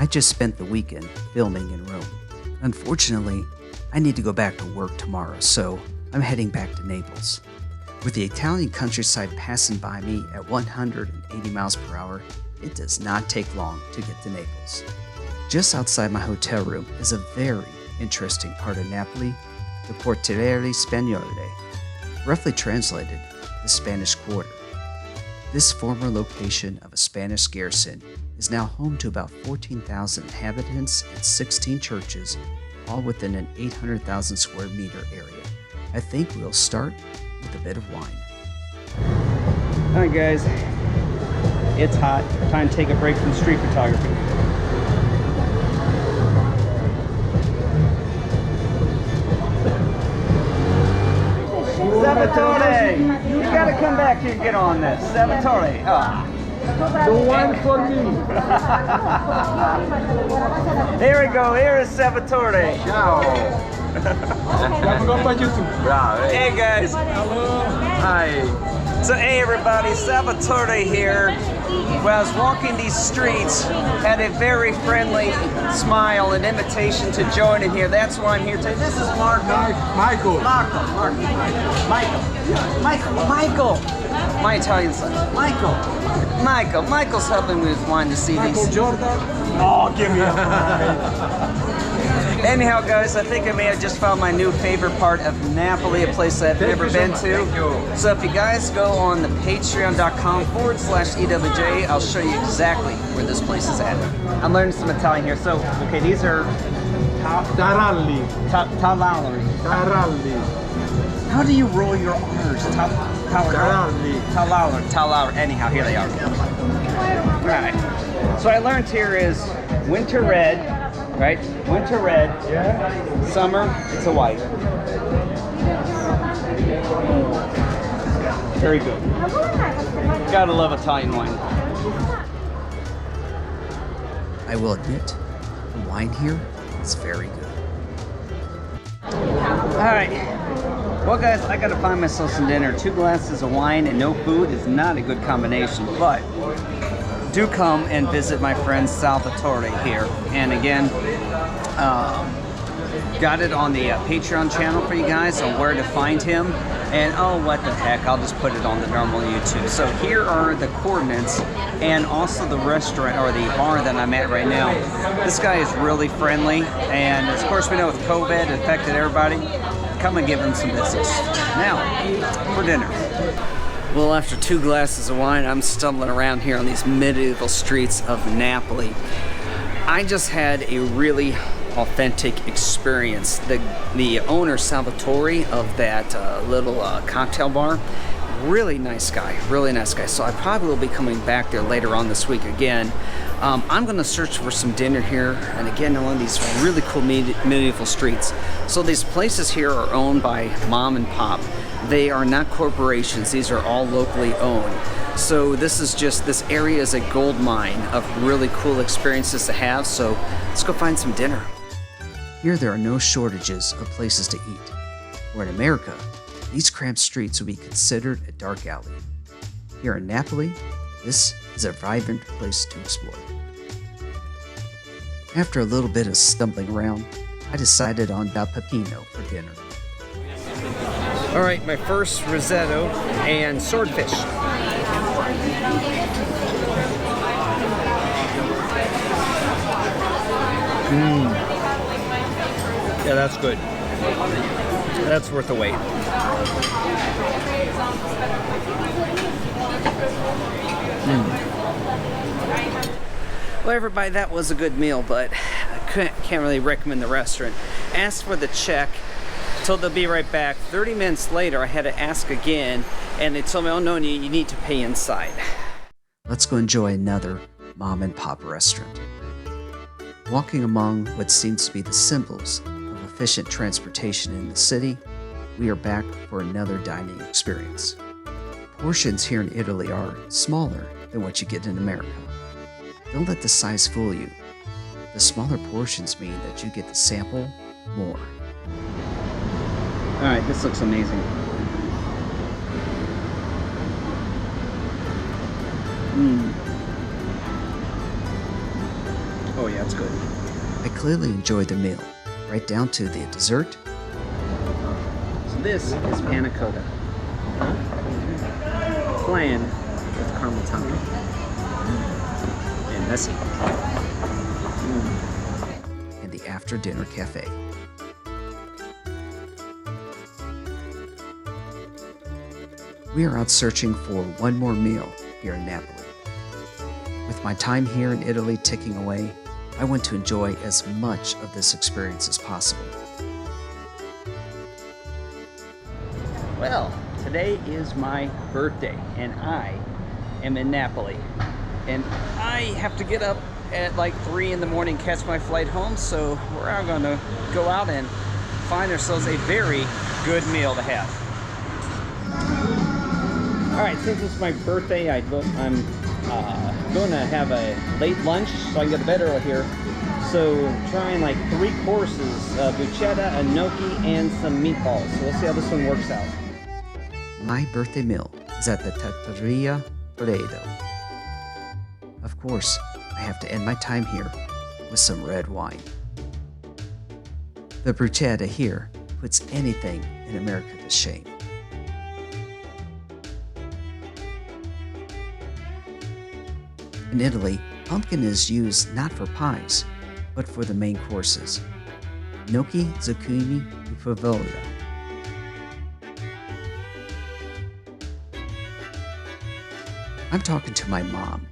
I just spent the weekend filming in Rome. Unfortunately, I need to go back to work tomorrow, so I'm heading back to Naples. With the Italian countryside passing by me at 180 miles per hour, it does not take long to get to Naples. Just outside my hotel room is a very interesting part of Napoli, the Quartier Spagnoli, roughly translated, the Spanish Quarter. This former location of a Spanish garrison is now home to about 14,000 inhabitants and 16 churches, all within an 800,000 square meter area. I think we'll start with a bit of wine. Alright guys, it's hot. Time to take a break from street photography. Salvatore! You gotta come back here and get on this. Salvatore! Ah. The one for me. Here we go, here is Salvatore. Ciao. Hey guys. Hello. Hi. So hey everybody, Salvatore here. When I was walking these streets, had a very friendly smile and invitation to join in here. That's why I'm here today. This is Marco. Michael. Michael. My Italian son. Michael's helping me with wine this evening. Michael Jordan. Oh, give me a break. Anyhow, guys, I think I may have just found my new favorite part of Napoli, a place I've never been to. So if you guys go on the patreon.com/EWJ, I'll show you exactly where this place is at. I'm learning some Italian here. So, okay, these are Taralli. Talalari. How do you roll your R's? Talalari. Anyhow, here they are. All right. So I learned here is winter red, right? Winter red. Yeah. Summer, it's a white. Very good. Gotta love Italian wine. I will admit, the wine here is very good. Alright. Well guys, I gotta find myself some dinner. 2 glasses of wine and no food is not a good combination, but do come and visit my friend Salvatore here. And again, got it on the Patreon channel for you guys on where to find him. And oh, what the heck, I'll just put it on the normal YouTube. So here are the coordinates and also the restaurant or the bar that I'm at right now. This guy is really friendly, and of course we know with COVID it affected everybody. Come and give him some business. Now, for dinner. Well, after 2 glasses of wine, I'm stumbling around here on these medieval streets of Napoli. I just had a really authentic experience. The owner, Salvatore, of that little cocktail bar, really nice guy. So I probably will be coming back there later on this week again. I'm gonna search for some dinner here, and again along these really cool medieval streets. So these places here are owned by mom and pop. They are not corporations, these are all locally owned. So this area is a gold mine of really cool experiences to have, so let's go find some dinner. Here there are no shortages of places to eat. Or in America, these cramped streets would be considered a dark alley. Here in Napoli, this is a vibrant place to explore. After a little bit of stumbling around, I decided on da pepino for dinner. All right, my first risotto and swordfish. Yeah, that's good. That's worth the wait. Well, everybody, that was a good meal, but I can't really recommend the restaurant. Asked for the check, told they'll be right back. 30 minutes later, I had to ask again, and they told me, oh no, you need to pay inside. Let's go enjoy another mom and pop restaurant. Walking among what seems to be the symbols of efficient transportation in the city, we are back for another dining experience. Portions here in Italy are smaller than what you get in America. Don't let the size fool you. The smaller portions mean that you get to sample more. All right, this looks amazing. Oh yeah, it's good. I clearly enjoyed the meal, right down to the dessert. So this is panna cotta. Plain with caramel topping. And messy. And the after-dinner cafe. We are out searching for one more meal here in Napoli. With my time here in Italy ticking away, I want to enjoy as much of this experience as possible. Well, today is my birthday, and I am in Napoli. And I have to get up at like 3 in the morning, catch my flight home, so we're all gonna go out and find ourselves a very good meal to have. All right, since it's my birthday, I'm going to have a late lunch so I can get to bed early here. So trying like 3 courses, bruschetta, a gnocchi, and some meatballs. So we'll see how this one works out. My birthday meal is at the Trattoria Toledo. Of course, I have to end my time here with some red wine. The bruschetta here puts anything in America to shame. In Italy, pumpkin is used not for pies, but for the main courses. Gnocchi, zucchini, e favola. I'm talking to my mom.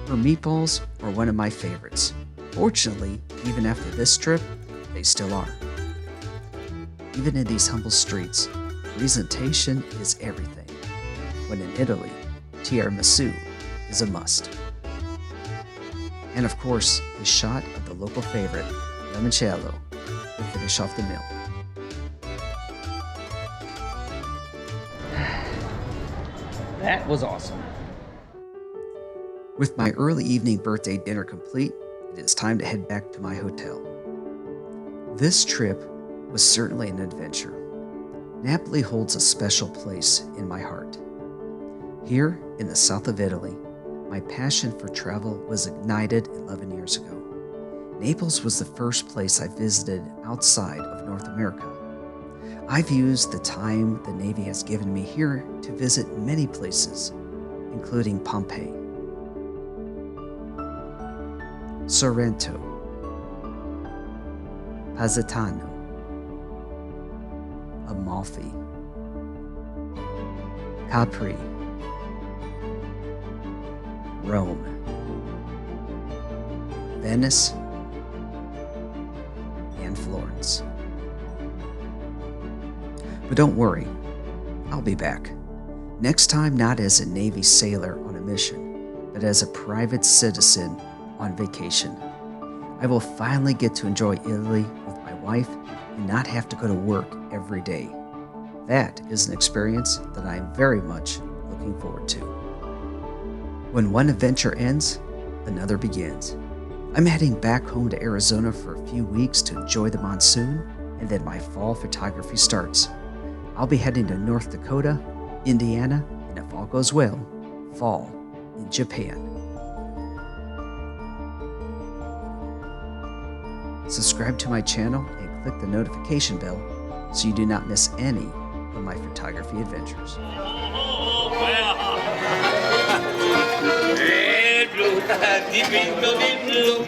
Her meatballs are one of my favorites. Fortunately, even after this trip, they still are. Even in these humble streets, presentation is everything. When in Italy, tiramisu is a must. And of course, a shot of the local favorite, limoncello, to finish off the meal. That was awesome. With my early evening birthday dinner complete, it is time to head back to my hotel. This trip was certainly an adventure. Napoli holds a special place in my heart. Here in the south of Italy, my passion for travel was ignited 11 years ago. Naples was the first place I visited outside of North America. I've used the time the Navy has given me here to visit many places, including Pompeii, Sorrento, Positano, Amalfi, Capri, Rome, Venice, and Florence. But don't worry, I'll be back. Next time, not as a Navy sailor on a mission, but as a private citizen on vacation. I will finally get to enjoy Italy with my wife and not have to go to work every day. That is an experience that I am very much looking forward to. When one adventure ends, another begins. I'm heading back home to Arizona for a few weeks to enjoy the monsoon, and then my fall photography starts. I'll be heading to North Dakota, Indiana, and if all goes well, fall in Japan. Subscribe to my channel and click the notification bell so you do not miss any of my photography adventures. Divino, divino.